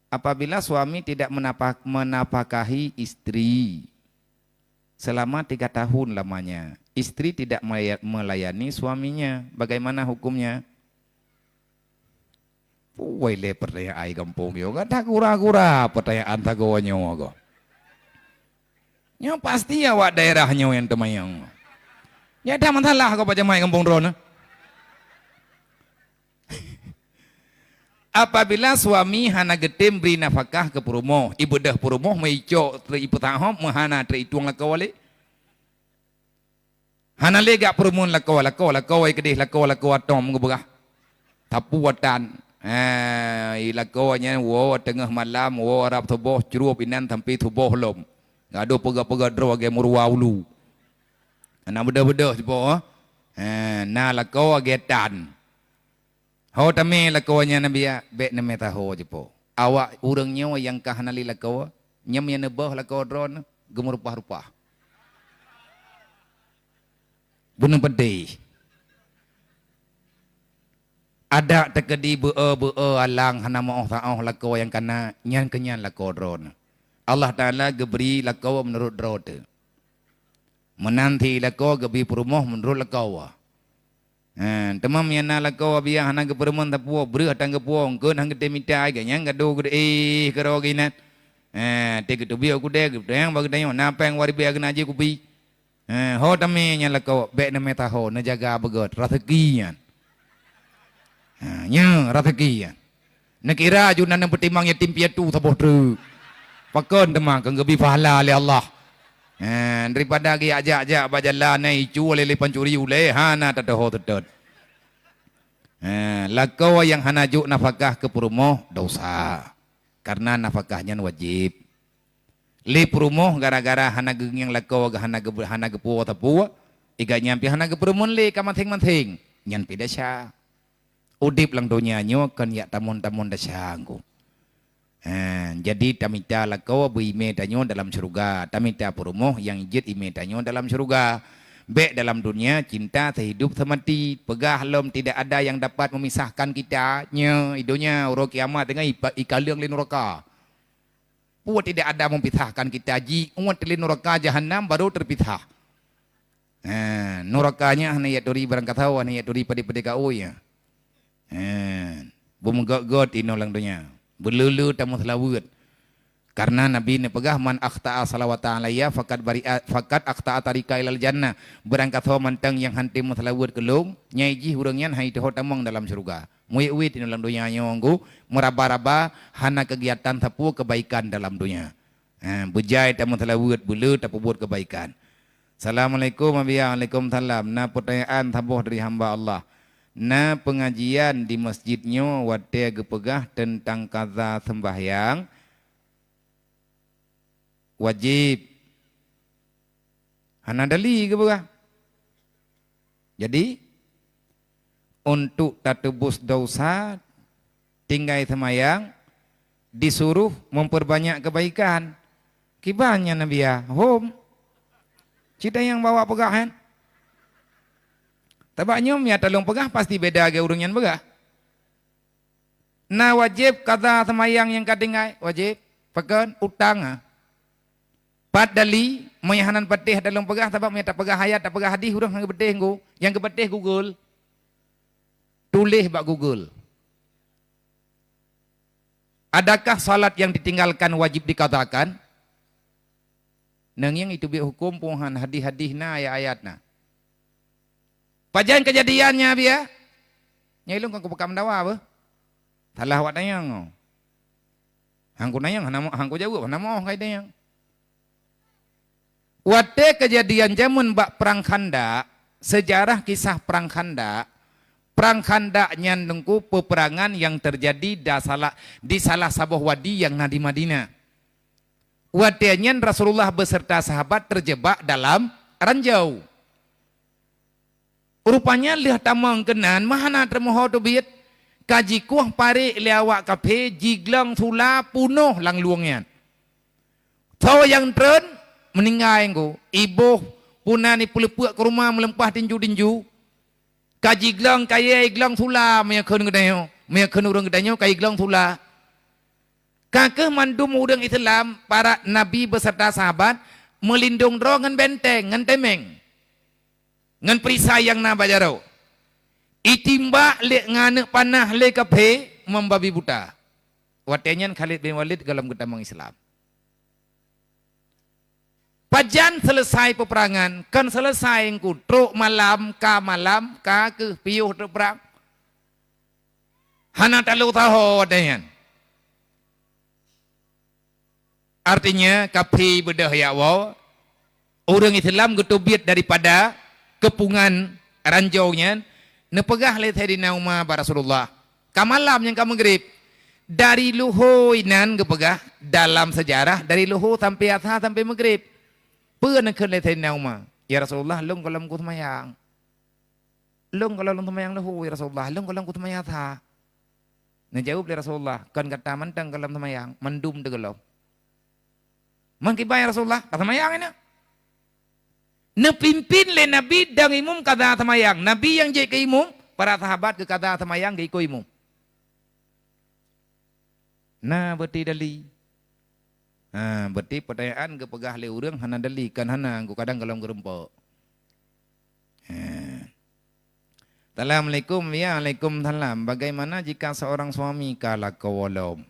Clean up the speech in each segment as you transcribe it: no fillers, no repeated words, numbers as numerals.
apabila suami tidak menafkahi istri selama 3 tahun lamanya, istri tidak melayani suaminya, bagaimana hukumnya? Woi le pertanyaan kampung yo kan tak kura-kura pertanyaan tagonya go. Nya pasti awak daerahnya yang temayang. Ya dah masalah kau baca mai kampung drone. Apabila suami hana getem beri nafkah ke perumoh, ibu dah perumoh meico tri ibu tahom mahana tri tuang lakawale. Hana lega perumun lakawai kedih lakau atom ngeberah. Tapu watan. Ilakawanya wo tengah malam wo arab tubuh cerup inan tampi tubuh lom. Gado pega-pega dro age murwa ulu. Ana beda-beda sipo. Na lakau age tan. Ho tame lakawanya nabi ya be neme taho sipo. Awak urangnya yang kahanali lakau nyam yang nebah lakau dron gemur rupa-rupa. Bener pedih. Ada terkedi alang hana mau ta'ah lakau yang kana nyan kenyan lakau dron. Allah Ta'ala geberi lakau menurut drone. Menanti lakau gebi perumoh menurut lakau. Temam yana lakau biya hana geperumun tapuo beri hatang gepuo ngkeun hang gede mitai ganyang gado gede karo ginat. Te gedo biya kude gedang bagdang napang wari biya genaji kubi. Ho tame nya lakau be na meta ho na jaga begot rategian. Nya rategian. Nakira junan yang pertimang yatim piatu saboh tru. Pakon temang kegebi pahala oleh Allah. Daripada gi ajak-ajak bajala nai cu oleh pancuri ule hana tadaho tedot. Lakau yang hana juk nafkah ke perumoh dosa. Karena nafkahnya wajib. Li perumoh gara-gara hana geng lakau hana gepuo tapuo. Iga nyampi hana geperumun li kamanting-manting. Nyan pidasya. Udip lang dunia nyo kan ya tamun-tamun dasyangku. Jadi tamita lakau bu ime tanyo dalam surga, tamita perumoh yang ijit ime tanyo dalam surga. Be dalam dunia cinta sehidup semati, pegah lom tidak ada yang dapat memisahkan kita. Nya idonya uro kiamat dengan ikaliang lin neraka. Puat tidak ada memisahkan kita ji, umat lin neraka jahanam baru terpisah. Nerakanya hanya ya duri barang katawa hanya ya duri pada kau ya. Bumegak-got ino lang dunia. Berlulu tamu selawat. Karena Nabi ne pegah man akhta'a salawata alayya fakat akhta'a tarika ilal jannah. Berangkat ho mantang yang hanti selawat kelung nyaiji hurangnya hai teho tamang dalam surga. Muiwit ino lang dunia nyonggu meraba-raba hana kegiatan tapu kebaikan dalam dunia. Bujai tamu selawat bulu tapu buat kebaikan. Assalamualaikum Waalaikumsalam. Na pertanyaan tabuh dari hamba Allah. Na pengajian di masjidnya wate gepegah tentang kaza sembahyang wajib hana dali gepegah. Jadi untuk tak tebus dosa tinggal sembahyang disuruh memperbanyak kebaikan. Kibanya Nabi ya home cita yang bawa pegahan. Tabaknya ya tolong pegah pasti beda ke urungan pegah. Nah wajib kata semayang yang kadingai wajib pekan utang. Pat dali mayahanan patih dalam pegah tabak tak pegah hayat tak pegah hadis urang yang betih go yang kebetih Google. Tulis bak Google. Adakah salat yang ditinggalkan wajib dikatakan? Nang yang itu bi hukum puhan hadis-hadisna ayat-ayatna. Pajan kejadiannya biya. Nyilung kan kupekam dawa apa? Salah wat nayang. Hangku nayang hangku jauh nama oh kai nayang. Wate kejadian jamun bak perang Khandaq, sejarah kisah perang Khandaq. Perang Khandaq nyandengku peperangan yang terjadi di salah sebuah wadi yang di Madinah. Wadinya Rasulullah beserta sahabat terjebak dalam ranjau. Rupanya lihat tamang kenan mahana termoho dobit kaji kuah pare lewak kafe jiglang thula punuh lang luangnya. Tahu yang tren meninggal engko ibu punani pulepuk ke rumah melempah tinju-tinju. Kaji glang kaya glang thula maya keun gedayo maya keun urang gedayo kai glang thula. Kakeh mandum udang Islam para nabi beserta sahabat melindung dro ngan benteng ngan temeng. Ngan perisai yang na bajaro. Itimba le ngane panah le kape membabi buta. Watenyan Khalid bin Walid dalam getamang Islam. Pajan selesai peperangan, kan selesai engku truk malam ka ke piuh truk perang. Hana talu tahu watenyan. Artinya kapi bedah ya wow. Orang Islam getubit daripada kepungan ranjaunya. Nepegah le Sayyidina Umar ba Rasulullah. Kamalam yang kamu gerib. Dari luhur inan gepegah dalam sejarah dari luhur sampai asar sampai maghrib. Pernah ke le Sayyidina Umar. Ya Rasulullah lung kalau ku semayang. Lung kalau lung semayang luhur ya Rasulullah. Lung kalau ku semayang asar. Ngejawab le Rasulullah. Kan kata mantang kalau semayang. Mandum degelau. Mangkibay Rasulullah, kata mayang ini. Nepimpin le Nabi dan imum kata tamayang. Nabi yang jadi ke imum, para sahabat ke kata tamayang ke ikut imum. Nah, berarti dali. Berarti pertanyaan ke pegah le urang hana dali kan hana ku kadang kalau gerempok. Assalamualaikum ya Waalaikumsalam. Bagaimana jika seorang suami kalah kawalom?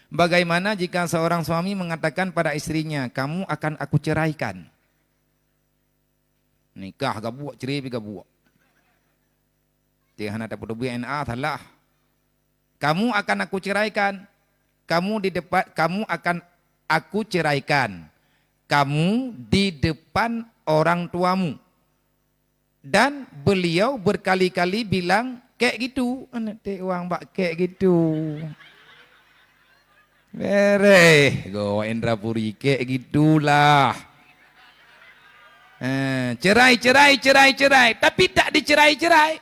Bagaimana jika seorang suami mengatakan pada istrinya, kamu akan aku ceraikan? Nikah gak buat, cerai gak buat. Dia hanya dapat DNA salah. Kamu akan aku ceraikan. Kamu akan aku ceraikan. Kamu di depan orang tuamu. Dan beliau berkali-kali bilang kayak gitu. Anak uang bak kayak gitu. Go Indrapuri kayak gitulah. Cerai. Tapi tak dicerai-cerai.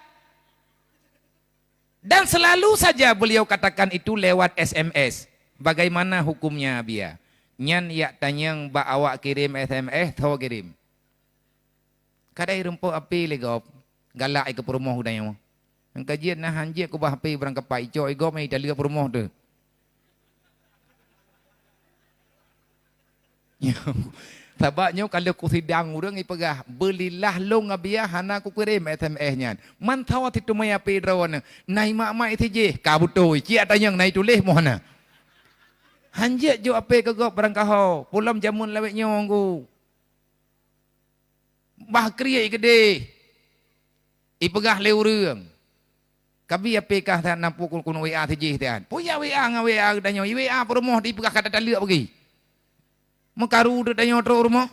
Dan selalu saja beliau katakan itu lewat SMS. Bagaimana hukumnya Bia? Nyan ya tanyang ba awak kirim SMS tau kirim. Kadai rumput api legop. Galak ke perumah udanya. Ang kajian nah hanjik ku bah api berangkat pai co igop mai dalia perumah tu. Tabaknya kalau ku sidang urang ipegah belilah long abia hana ku kirim SMS nya. Man tawa titu maya pedrowana. Nai mak itu je kabutoi cia tanyang nai tulis mohana. Hanjek jo ape kegop berangkaho pulam jamun lawek nyong ku. Bah kriai gede. Ipegah le urang. Kabi ape kah tak nampu kuno WA tije tian. Puya WA nga WA danyo WA promoh di pegah kata dalek pergi. Mekaru dah nyoto rumah.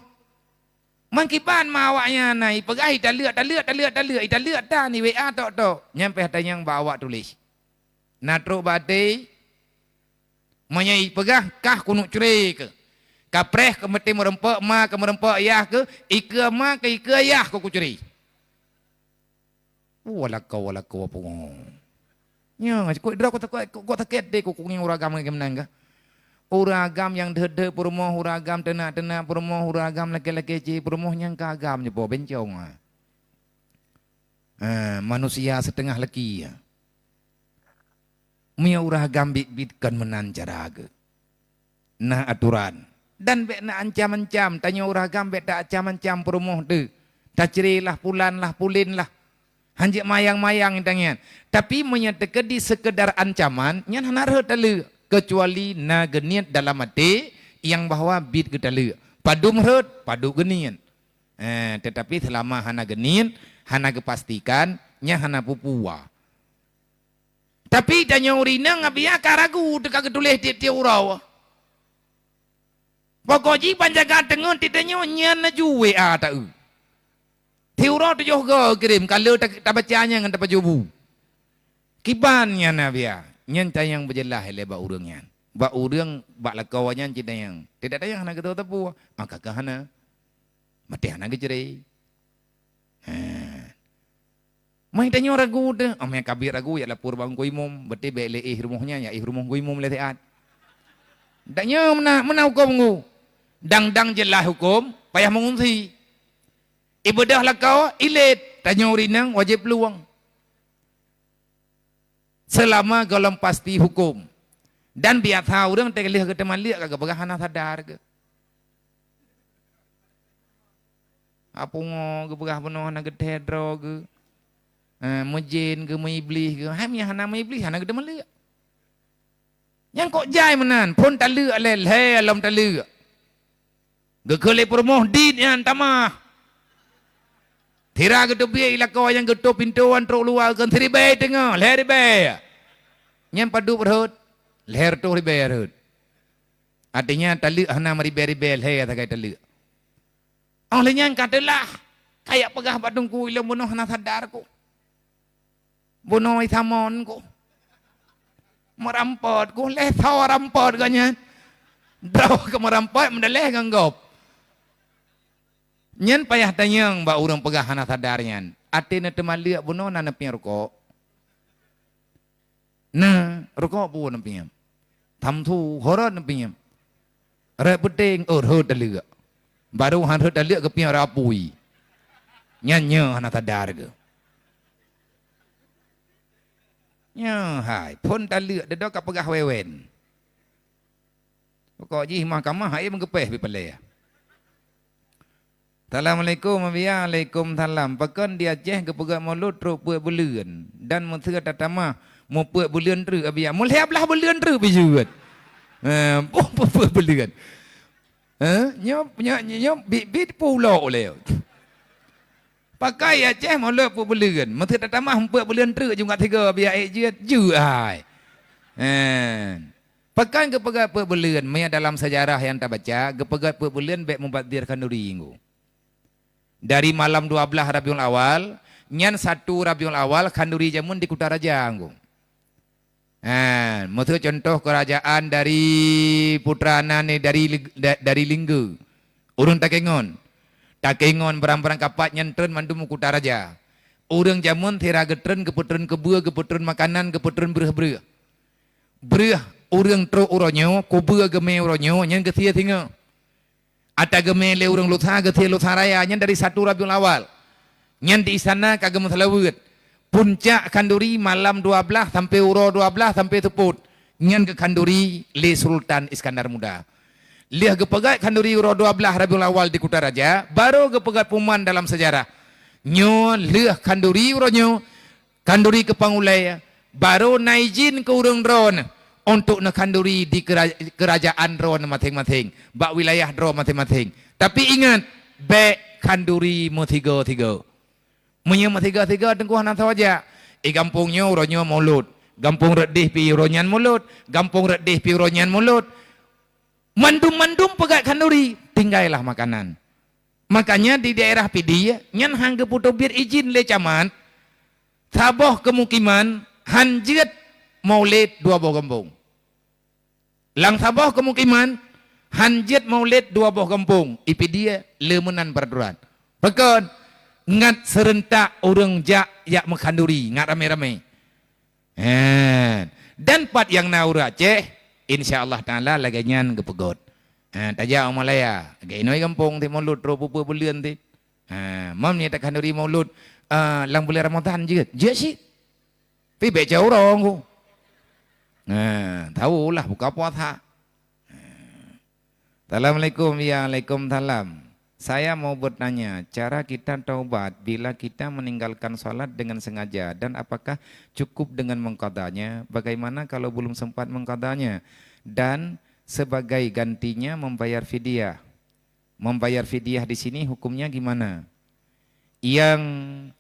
Mangkipan mawaknya nai pegai dalek dah ni WA tok nyampe tanyang bawa tulis. Natro bate menyai pegah kah kunuk cerai ke. Kapreh ke meti merempok ma ke merempok ayah ke ike ma ke ike ayah ku cerai. Walakau apa. Nya kau dra kau taket deh kau nging uragam ke menang ke. Uragam yang dede perumah uragam tenak perumah uragam laki-laki ci perumah yang kagam je po bencong. Manusia setengah laki ya. Mia uragam bit-bitkan menanjaraga. Nah aturan dan be na ancam-ancam tanya uragam be tak ancam-ancam perumah tu. Tak cerilah pulan lah pulin lah. Hanjik mayang-mayang tangian. Tapi menyatakan di sekedar ancaman nyan hanar telu. Kecuali na geniat dalam hati yang bahwa bid kita le padu merut padu geniat tetapi selama hana geniat hana kepastikan nya hana pupua tapi tanya urina ngabia karagu dekat ketulis tiap urau pokoknya panjaga tengun titanya nya na juwe tak tiurau tu juga kirim kalau tak bacanya ngan tak jubu kibannya nabia nyen tayang berjelah hele ba urangnya. Ba urang ba lakawannya cita yang tidak tayang hana ketua tepu. Maka kahana mati hana gejere. Mai tanya ragu de, ame kabir ragu ya lapor bang ko imum, bete bele rumahnya ya rumah ko imum leteat. Daknya mana hukum ngu. Dang jelah hukum, payah mengunsi. Ibadah lakau ilet, tanya urinang wajib peluang. Selama golong pasti hukum. Dan biar tahu orang tegelih ke teman lihat kagak bagah hana sadar ke. Apa ngo ke bagah penuh hana gede dro ke. Mujin ke iblis ke. Hamnya hana iblis hana gede teman lihat. Yang kok jai menan pun tak lihat leh alam tak lihat. Gekelip perumoh dit yang tamah. Tira gedung biaya ilah kau yang gedung pintuan truk luar kan tiri bay tengah leher bay. Yang padu berhut leher tu ribe berhut. Artinya tali hana ribe leher tak kaya tali. Olehnya katalah kayak pegah badungku ilah bunuh hana sadar ku. Bunuh isamon ku. Merampot ku leh tahu rampot kanyan. Draw ke merampot mendaleh ganggop. Nyan payah tanyang ba urang pegah hana sadarnya. Atina teman liak bunuh nana piang rokok. Nah, rokok pun nampiam. Tamtu horor nampiam. Rek peting urut daliak. Baru hanut daliak ke piang rapui. Nyanyi hana sadar ke. Nya hai pun daliak dedak ka pegah wewen. Pokok ji mahkamah hai mengepeh pi pelai. Assalamualaikum warahmatullahi wabarakatuh. Pekan di Aceh ke pegat mulut truk puak bulan. Dan mentera tatama mau puak bulan terus abia. Mulai belah bulan terus bijuat. Puak bulan. Nyop bit pulau oleh. Pakai Aceh mulut puak bulan. Mentera tatama puak bulan terus juga tiga abia ejet juai. Pekan ke pegat puak bulan. Maya dalam sejarah yang tak baca. Ke pegat puak bulan baik membadirkan duri inggu. Dari malam 12 Rabiul Awal, nyan 1 Rabiul Awal kanduri jamun di Kutaraja anggung. Maksud contoh kerajaan dari putrana ni dari Linggu. Urang Takengon. Takengon berang-berang kapat nyentren mandum Kutaraja. Urang jamun tira getren keputren kebua keputren makanan keputren berah-berah. Berah urang tro uronyo, kubua geme uronyo nyan ketia tinggal. Ata gemele urang lutha gethe lutha raya nyan dari 1 Rabiul Awal. Nyan di sana kagem selawet. Puncak kanduri malam 12 sampai uro 12 sampai teput. Nyan ke kanduri le Sultan Iskandar Muda. Liah gepegat kanduri uro 12 Rabiul Awal di Kutaraja, baru gepegat puman dalam sejarah. Nyo liah kanduri uro nyo kanduri ke Pangulai, baru naijin ke urang drone. Untuk nak kanduri di kerajaan drone masing-masing, bak wilayah drone masing-masing. Tapi ingat, baik kanduri mo tiga-tiga. Munya mo tiga-tiga tengku hana sawaja. Gampungnya uronyo mulut, gampung redih pi uronyan mulut, gampung redih pi uronyan mulut. Mandum-mandum pegat kanduri, tinggallah makanan. Makanya di daerah Pidi, nyan hangge putu bir izin le caman, taboh kemukiman, hanjit maulid 2 buah kampung. Lang sabah kemukiman hanjit maulid 2 buah kampung. Ipi dia lemenan peraturan. Pekan ngat serentak orang jak mengkanduri ngat rame-rame. Dan pat yang naura Aceh insyaallah taala laganyan kepegot. Taja Malaya, gainoi kampung ti maulud ro pupu bulian ti. Mam ni tak kanduri maulud lang bulan Ramadan je. Je sih. Pi beca orang ku. Tahulah buka puasa. Assalamualaikum ya Waalaikumsalam. Saya mau bertanya, cara kita taubat bila kita meninggalkan sholat dengan sengaja dan apakah cukup dengan mengqadanya? Bagaimana kalau belum sempat mengqadanya? Dan sebagai gantinya membayar fidyah. Membayar fidyah di sini hukumnya gimana? Yang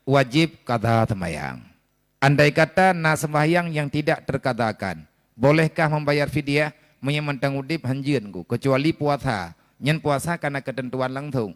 wajib qada sembahyang. Andai kata nak sembahyang yang tidak terkadakan, bolehkah membayar fidyah? Menyemantang udip hanjianku kecuali puasa. Nyen puasa karena ketentuan langsung.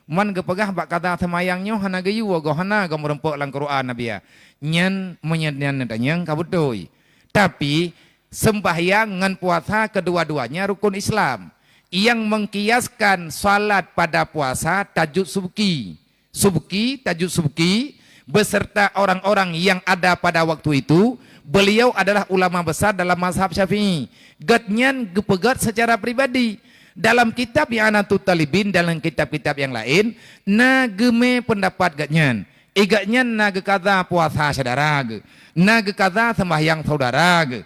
Man gepegah bak kata semayangnya hana gayu go hana go merempok lang Quran nabiya. Nyen menyenyan tanyang kabutoi. Tapi sembahyang ngan puasa kedua-duanya rukun Islam. Yang mengkiaskan salat pada puasa tajuk subki. Subki tajuk subki beserta orang-orang yang ada pada waktu itu. Beliau adalah ulama besar dalam mazhab Syafi'i. Gatnyan gepegat secara pribadi. Dalam kitab yang Anatut Talibin, dalam kitab-kitab yang lain, na geme pendapat gatnyan. Gatnyan na gekada puasa saudara ge. Na gekada sembahyang saudara ge.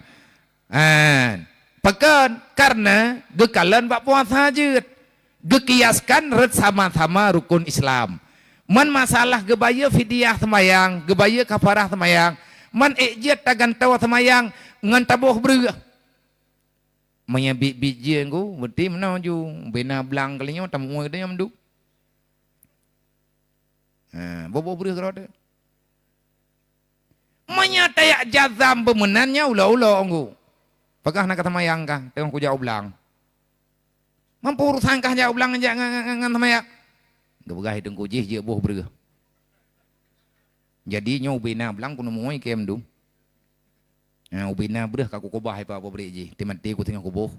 Pekan karena gekalan bak puasa jeut. Gekiaskan red sama-sama rukun Islam. Man masalah gebaya fidyah semayang, gebaya kafarah semayang. Man ejit tagan tawa semayang ngan tabuh berah. Manya biji engko berti mana ju bena belang kalinya tamu dia menduk. Bobo berah kerada. Manya tayak jazam bemenannya ulah-ulah engko. Pagah nak semayang kah tengok ku jauh belang. Mampu urusan kah jauh belang ngan semayang. Gabagah hidung kujih je boh berah. Jadi nyo bena belang kuno moy kem dum. Ubina berah kaku kubah apa beri je. Timati ku tengok kubuh.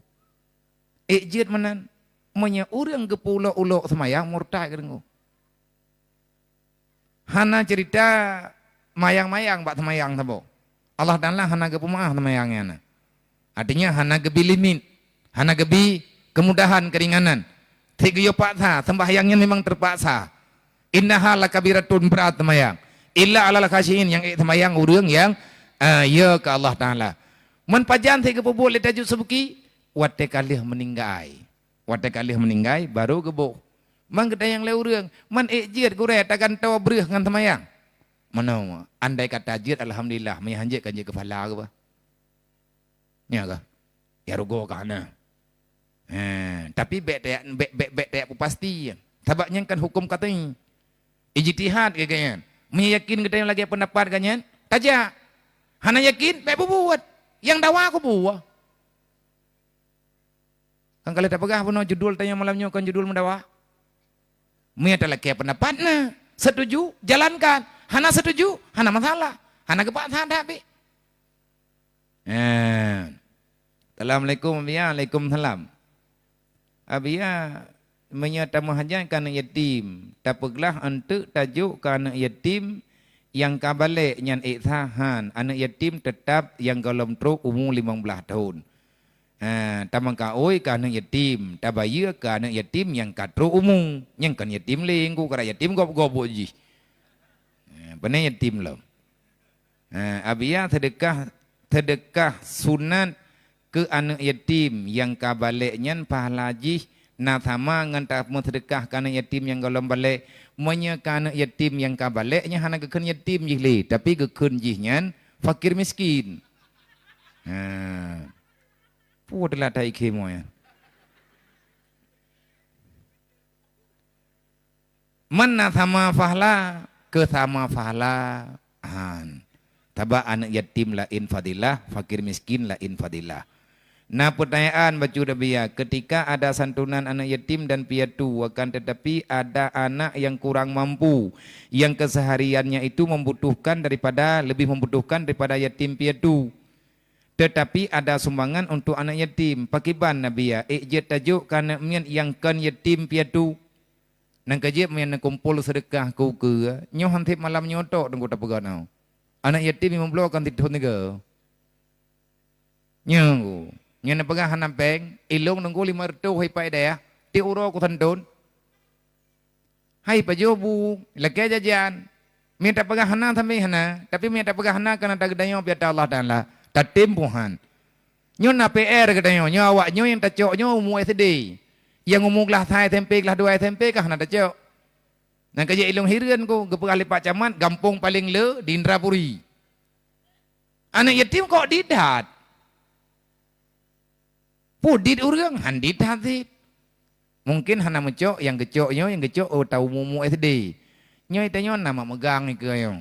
Ejit menan. Manya urang gepulo-ulo semayang murtad ke. Hana cerita mayang-mayang bak semayang sabo. Allah Ta'ala hana gepumah semayangnya. Artinya hana gebi limit. Hana gebi kemudahan, keringanan. Tiga paksa, sembahyangnya memang terpaksa. Innaha lakabiratun berat semayang. Illa alal khasyin yang semayang urang yang ya ke Allah Ta'ala. Man pajan tiga pebuk letajuk sebuki, wate kalih meninggai. Wate kalih meninggai, baru gebuk. Man kita yang leurang, man ejir gure takkan tawa berah ngan semayang. Mana andai kata jir alhamdulillah, meyanjek kan je kepala ke ba? Ya ke? Ya rugo kana. Tapi bet pasti. Sebabnya kan hukum katanya. Ijtihad kayaknya. Meyakin kita yang lagi pendapat kanya. Tajak. Hana yakin, bet buat. Yang dawa aku buah. Kan kalau tak pegah pun judul tanya malamnya kan judul mendawa. Mereka lagi pendapat na. Setuju, jalankan. Hana setuju, hana masalah. Hana kepak sadap. Assalamualaikum ya, Waalaikumsalam. Abia menyata mahajat kana yatim. Tapeglah untuk tajuk kana yatim yang kabalik nyan iksahan. Anak yatim tetap yang golom truk umur 15 tahun. Tamang kaoi kana yatim. Tabaya kana yatim yang katru umum. Yang kan yatim lingku kara yatim gob-gob ji. Benar yatim lo. Abia sedekah sunat ke anak yatim yang kabaliknya pahala jih na sama ngan tak sedekah kana yatim yang golom balik monya kana yatim yang kabaliknya hana keun yatim jih le tapi keun jihnya fakir miskin. Pudalah tai ke moya. Mana sama pahala ke sama pahala. Taba anak yatim lain fadilah, fakir miskin lain fadilah. Nah pertanyaan baca Rabia, ketika ada santunan anak yatim dan piatu, akan tetapi ada anak yang kurang mampu, yang kesehariannya itu lebih membutuhkan daripada yatim piatu. Tetapi ada sumbangan untuk anak yatim. Pakiban Nabia, ijat tajuk kana mian yang kan yatim piatu. Nang kajib mian kumpul sedekah ku ke, nyoh hantip malam nyotok tunggu tak peganau. Anak yatim 50 akan tidur negara. Nyoh. Yang nak pegang hanam peng, ilung nunggu 500 hai pai dah, ti uro ku tandun. Hai pajobu, lagi jajan. Minta pegang hana sampai hana, tapi minta pegang hana karena tak gedayo biar Allah Ta'ala. Tak tempuhan. Nyo na PR gedayo, nyo awak nyo yang tak cok nyo umur SD. Yang umur kelas 2 SMP, kelas 2 SMP kah hana tak cok. Nang kerja ilung hirian ku, gepegah lipat camat, gampung paling le di Indrapuri. Anak yatim kok didat. Pudit urang handit hadit. Mungkin hana mencok yang gecok tahu mumu SD. Nyo itanyo nama megang ni ke yo.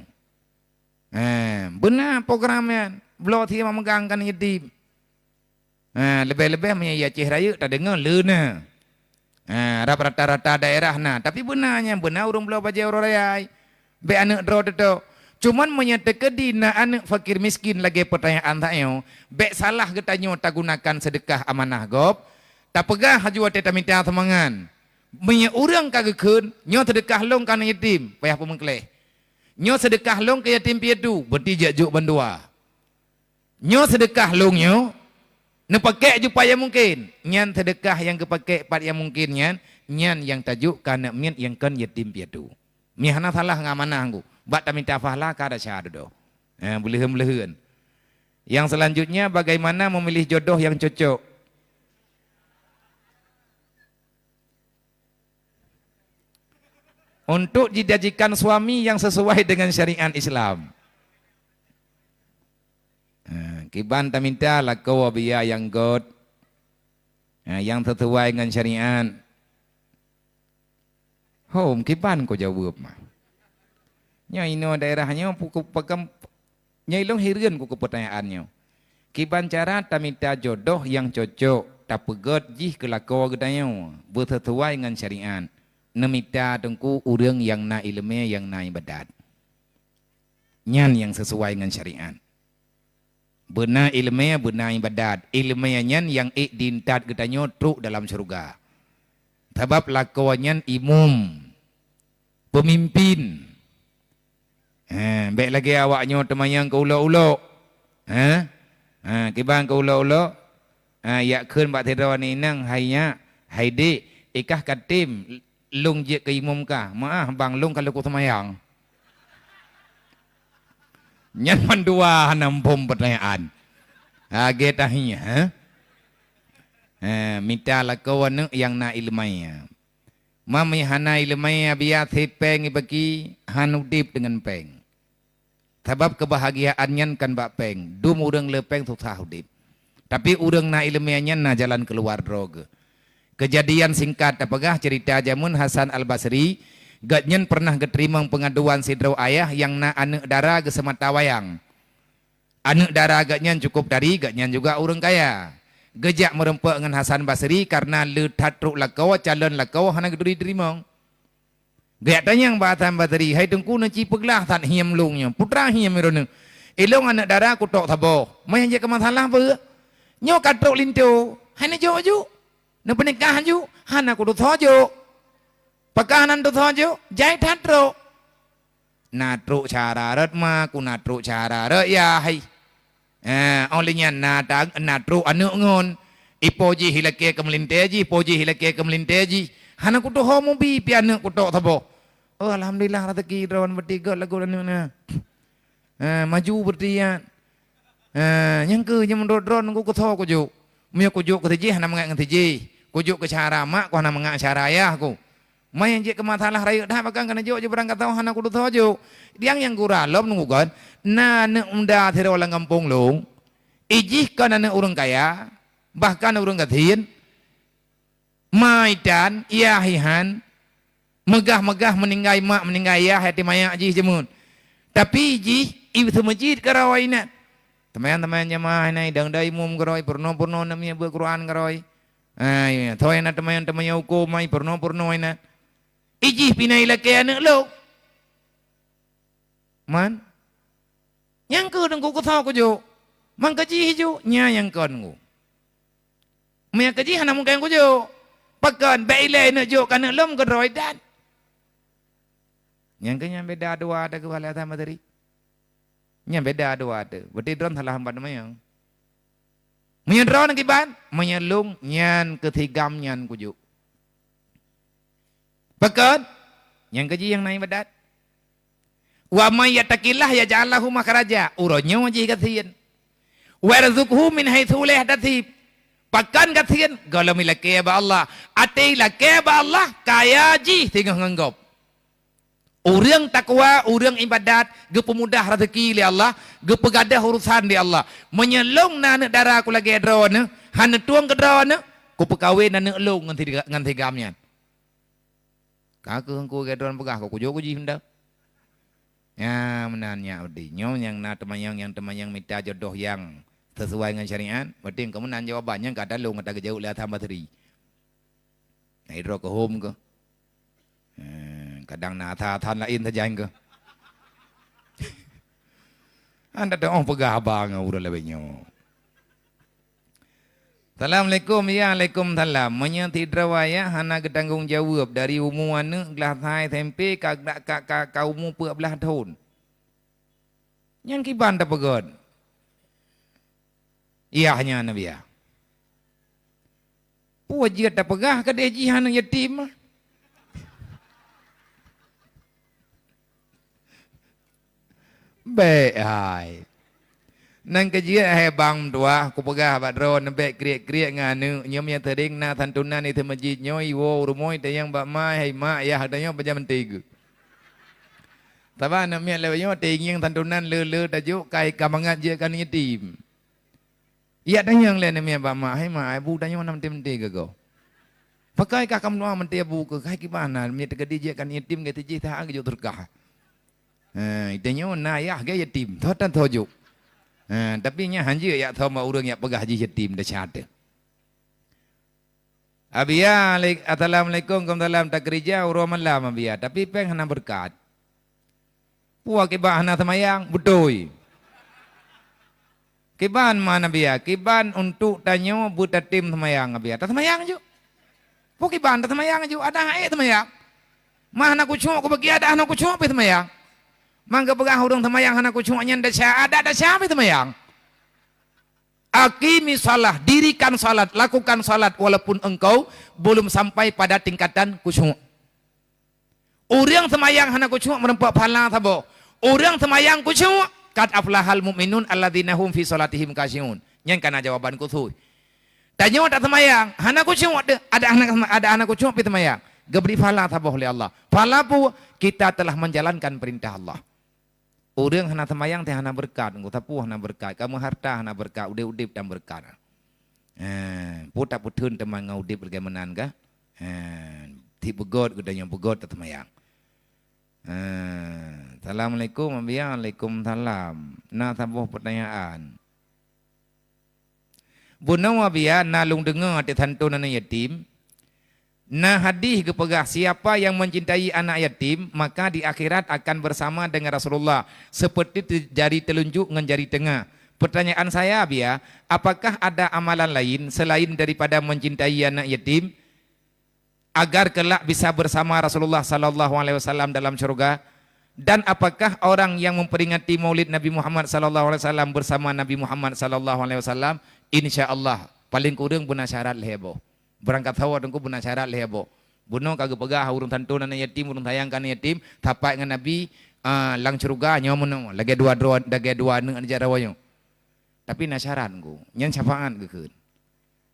Benar programnya. Belum dia memegang kan yatim. Lebih-lebih menyaya raya tak dengar lena. Rata-rata daerah na. Tapi benarnya benar urang belau baca orang raya. Be anak draw tu. Cuman menyatakan di na anak fakir miskin lagi pertanyaan tak yo. Bek salah ketanyo tak gunakan sedekah amanah gop. Tak pegah haju wate tak minta semangan. Menya orang kagakun, nyo sedekah long kana yatim, payah pun mengkeleh. Nyo sedekah long ke yatim piatu, berarti jajuk bandua. Nyo sedekah long nyo, nepake jupaya mungkin. Nyan sedekah yang kepake pat yang mungkin nyan yang tajuk kana mian yang kan yatim piatu. Mihana salah ngamanah anggu. Bak tak minta fahlah kada syahadu. Boleh-boleh. Yang selanjutnya bagaimana memilih jodoh yang cocok. untuk dijadikan suami yang sesuai dengan syariat Islam. Kiban tak minta lah kau biar yang good, yang sesuai dengan syariat. Home kiban kau jawab mah. Nya ino daerahnya pukul pekam, nya ilong hirian ku pertanyaannya. Kiban cara tak minta jodoh yang cocok, tak pegot jih kelakau gedanya, bersesuai dengan syariat. Nemita tengku urang yang na ilmu yang na ibadat. Nyan yang sesuai dengan syariat. Benar ilmu benar ibadat. Ilmu nyan yang dintat gedanya truk dalam surga. Sebab lakuannya imam, pemimpin. Baik lagi awaknya temayang ke ulo-ulo. Kibang ke ulo-ulo. Ya kun bak tidra ni nang haynya haidi ikah katim lung je ke imam kah? Maaf bang lung kalau ku semayang. Nyan mandua nampum pertanyaan. Getahnya. Minta lakuan yang na ilmaya. Mami hana ilmaya biar peng bagi hanudip dengan peng. Sebab kebahagiaannya kan bak peng. Dum urang lepeng susah hudip. Tapi urang na ilmiahnya na jalan keluar droga. Kejadian singkat apakah cerita jamun Hasan Al-Basri gatnyen pernah keterima pengaduan sidro ayah yang na anak dara ke semata wayang. Anak dara gatnyen cukup dari gatnyen juga urang kaya. Gejak merempak dengan Hasan Basri karena letat truk lakau calon lakau hana geduri terima. Gak tanya yang Hasan Basri, hai tengku na cipeglah tak hiam lungnya. Putra hiam irona. Elong anak dara ku tok thabo. Mai je ke masalah apa? Nyo katruk lintu. Hana jo ju. Na pernikahan ju, hana ku do thojo. Pakanan do thojo, jai thatro. Na truk cara rat ma ku na truk cara rat ya hai. Olehnya na truk anu ngon. Ipoji hilake ke melinteji, poji hilake ke melinteji. Hana ku do homo bi pi anak ku tok thabo. Oh alhamdulillah rezeki rawan bertiga lagu anu na. Maju bertian. Yang ke yang mendrodron ku tho ku ju. Mia ku ju ku teji hana mengat ngan teji. Kujuk ke cara mak ku hana mengat cara ayah ku. Mai je ke masalah raya dah bakang kana jo je berangkat tahu hana ku tho jo. Yang guralom nunggu kan. Na unda thero lang kampung long. Ijih kan na urang kaya, bahkan urang gathien. Mai dan iahihan megah-megah meninggai mak meninggai ayah hati mayak jih jemun. Tapi jih ibu masjid karawaina. Teman-teman jemaah ini dang dai mum karoi purno-purno namanya Al-Quran karoi. Thôi na teman-teman uko mai purno-purno ina. Ijih pinai laki anak lo. Man. Yang ke dengku ku tahu ku jo. Man kaji hiju nya yang kon ku. Maya kaji hana mungkin ku jo. Pakan baile nak jo kana lom karoi dan. Yang kenya beda dua ada ke wala ta materi. Nya beda dua ada. Berarti dron salah hambat mayang. Menyan dron kiban, menyelung nyan ketigam nyan kujuk. Pakan yang keji yang naik badat. Wa may yattaqillah yaj'al lahu makhraja. Uronyo ji kathian. Wa yarzuqhu min haitsu la yahtasib. Pakan kathian galam ilake ba Allah. Ate ilake ba Allah kaya ji tinggal nganggop. Orang takwa, orang ibadat, ge pemudah rezeki li Allah, ge pegadah urusan di Allah. Menyelong na anak dara aku lagi drone, hana tuang ke drone, ku pekawin anak long ngan tigamnya. Kaku ku ke drone pegah ku jo ku ji hendak. Ya menanya udi, nyo yang na teman yang minta jodoh yang sesuai dengan syariat, berarti kamu nan jawabannya enggak ada long ada jauh lihat hamba teri. Nah, idro ke home ke. Kadang na than lain saja ke. Anda dah orang pegah bang udah lebihnya. Assalamualaikum ya Waalaikumsalam. Menyanti drawaya hana ketanggung jawab dari umuan gelah thai tempe ka umu pe belah tahun. Yang kiban tak pegod. Iyahnya Nabi ya. Wajib tak pegah ke dejihan yatim. Baik hai. Nang kejia hai bang tua ku pegah badro nembe kriek-kriek nganu nyom yang tering na tantuna ni te masjid nyoi wo rumoi te yang bak mai hai mak ya hadanya pejam tiga. Tapi anak miat lewatnya tinggi yang tandunan le tajuk kai kamangat je kan yatim. Iya tanya yang lain miat bama, hai ma, ibu tanya mana menti ke kau. Pakai kakam doa menti ibu ke kai kibana miat tegadi je kan yatim ke tiji tak agak terkah. Itanya na ya ke yatim, thotan thojuk. Tapi nya hanji ya tahu mau orang yang pegah haji yatim dah chat. Abia, assalamualaikum, dalam tak kerja urus malam abia. Tapi peng hana berkat. Puak kibah hana semayang betul. Kiban mana abia? Kiban untuk tanya buta tim semayang abia. Tak semayang ju. Puak kiban tak semayang ju. Ada air semayang. Mah hana kucuk aku bagi ada hana kucuk pe semayang. Mangga pegah urang semayang hana kucuknya ada siapa semayang. Akimi salah, dirikan salat, lakukan salat walaupun engkau belum sampai pada tingkatan khusyuk. Orang semayang hana khusyuk merempak pahala tabo. Orang semayang khusyuk qad aflahal mu'minun alladzina hum fi salatihim khashi'un. Yang kana jawaban kusuy. Tanya tak semayang, hana khusyuk ada anak khusyuk pi semayang. Geberi pahala tabo oleh Allah. Pahala pu kita telah menjalankan perintah Allah. Orang hana semayang teh hana berkat, engkau tapu hana berkat, kamu harta hana berkat, udip dan berkat. Putak putun teman ngau udip bagaimana kah? Ti begot gudanya begot tak semayang. Assalamualaikum abia, waalaikumsalam. Nah tabuh pertanyaan. Bunau abia nalung dengar ati tantun anak yatim. Nah hadis kepegah siapa yang mencintai anak yatim maka di akhirat akan bersama dengan Rasulullah seperti jari telunjuk dengan jari tengah. Pertanyaan saya Abia, apakah ada amalan lain selain daripada mencintai anak yatim agar kelak bisa bersama Rasulullah sallallahu alaihi wasallam dalam surga? Dan apakah orang yang memperingati Maulid Nabi Muhammad sallallahu alaihi wasallam bersama Nabi Muhammad sallallahu alaihi wasallam insyaallah paling kurang guna syarat lehebo. Berangkat hawa dengku benar syarat lehebo. Buno kagak pegah urung tantun anak yatim, urung tayangkan yatim, tapak dengan Nabi lang curuga nyamun lagi dua neng ajar rawayo. Tapi na syarat ku, nyen syafaat gekeun.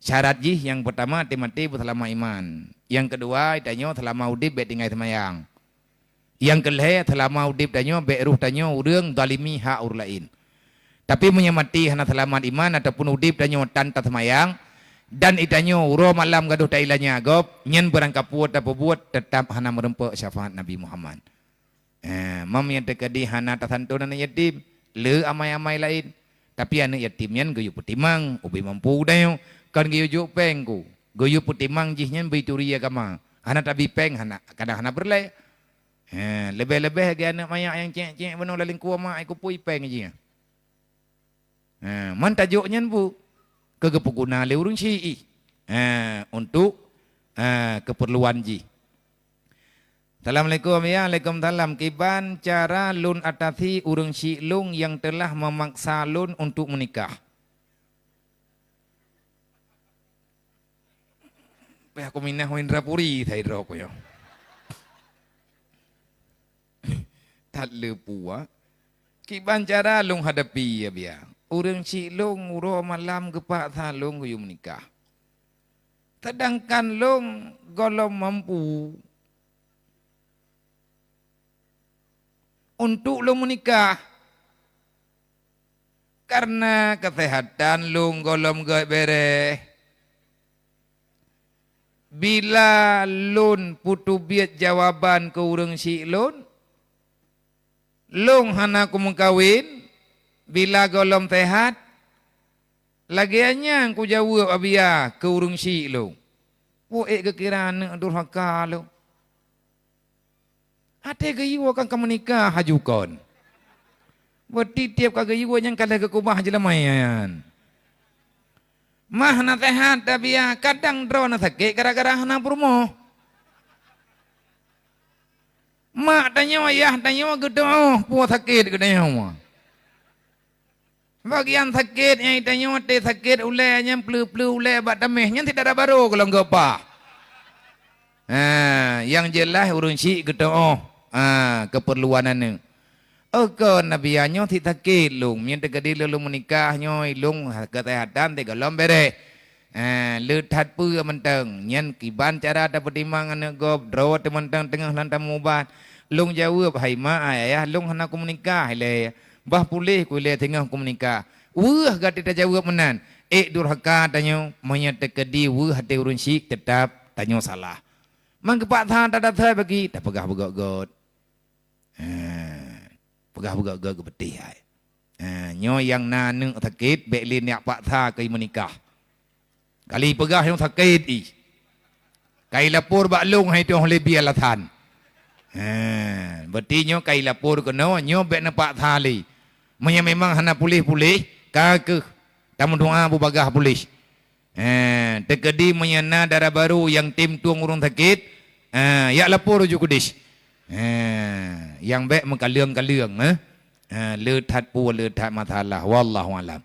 Syarat jih yang pertama mati selama iman. Yang kedua danyo selama udip bet tinggal semayang. Yang kelih selama udip danyo bet ruh danyo urang zalimi hak ur lain. Tapi menyamati hana selamat iman ataupun udip danyo tanpa semayang. Dan itanyo uro malam gaduh tailanya agop nyen berangkat puat apa buat tetap hana merempak syafaat Nabi Muhammad. Mam yang terkadi hana tasantunan anak yatim le amai-amai lain. Tapi anak yatim nyen gayu putimang ubi mampu dayo kan gayu juk pengku. Gayu putimang jih nyen bituri agama. Hana tabi peng hana kadang hana berlai. Lebih-lebih lagi anak mayak yang cek-cek benar laling kuah mak aku pui peng aja. Man tajuk nyen bu kegepuguna le urung syi'i untuk keperluan ji. Assalamualaikum ya, waalaikumsalam. Kiban cara lun atasi urung syi'lung yang telah memaksa lun untuk menikah. Aku minah Indra Puri thai rok yo. Tak lepua. Kiban cara lung hadapi ya biar. Urang cilung uro malam gepak salung kuyu menikah. Sedangkan long golong mampu untuk long menikah karena kesehatan long golong gak bere. Bila lun putu biat jawaban ke urang si lun, long hana ku mengkawin. Bila golom tehat, lagiannya ku jawab abia ke urung si lo. Woe kekiraan durhaka lo. Ate gayu akan kamu nikah hajukan. Berarti tiap kagayu yang kalah ke kubah jelemayan. Mah na tehat abia kadang drona sakit gara-gara hana purmo. Mak tanya ayah tanya gedong puas sakit gedanya mah. Bagian sakit yang itanya mati sakit ulainya pelu-pelu ulai bat damehnya tidak ada baru kalau enggak apa. Yang jelas urun si gedong keperluanannya. Oke nabiannya tidak sakit lung, yang terjadi lalu menikahnya ilung kesehatan tiga lombere. Letat pu menteng, yang kiban cara ada pertimbangan gop drawat menteng tengah lantam mubat. long jawab hai ma ayah long hana aku menikah le bah pulih ku le tengah aku menikah wah gati ta jawab menan durhaka tanyo monya tekedi wah hati urun syik tetap tanyo salah mang kepak tha tak ada bagi tak pegah begok-got pegah begok-got ke betih ai nyo yang na neng sakit beklin yak pak tha kai menikah kali pegah yang sakit i kai lapor bak long hai tu le biar la than berarti nyo kai lapor kono nyo bek na pak tha li monya memang hana pulih-pulih ka ke tamu doa bu bagah pulih tekedi menyana darah baru yang tim tuang urung sakit ya lapor ujuk kudis yang bek mengkaliang-kaliang le that pu le that matalah wallahu alam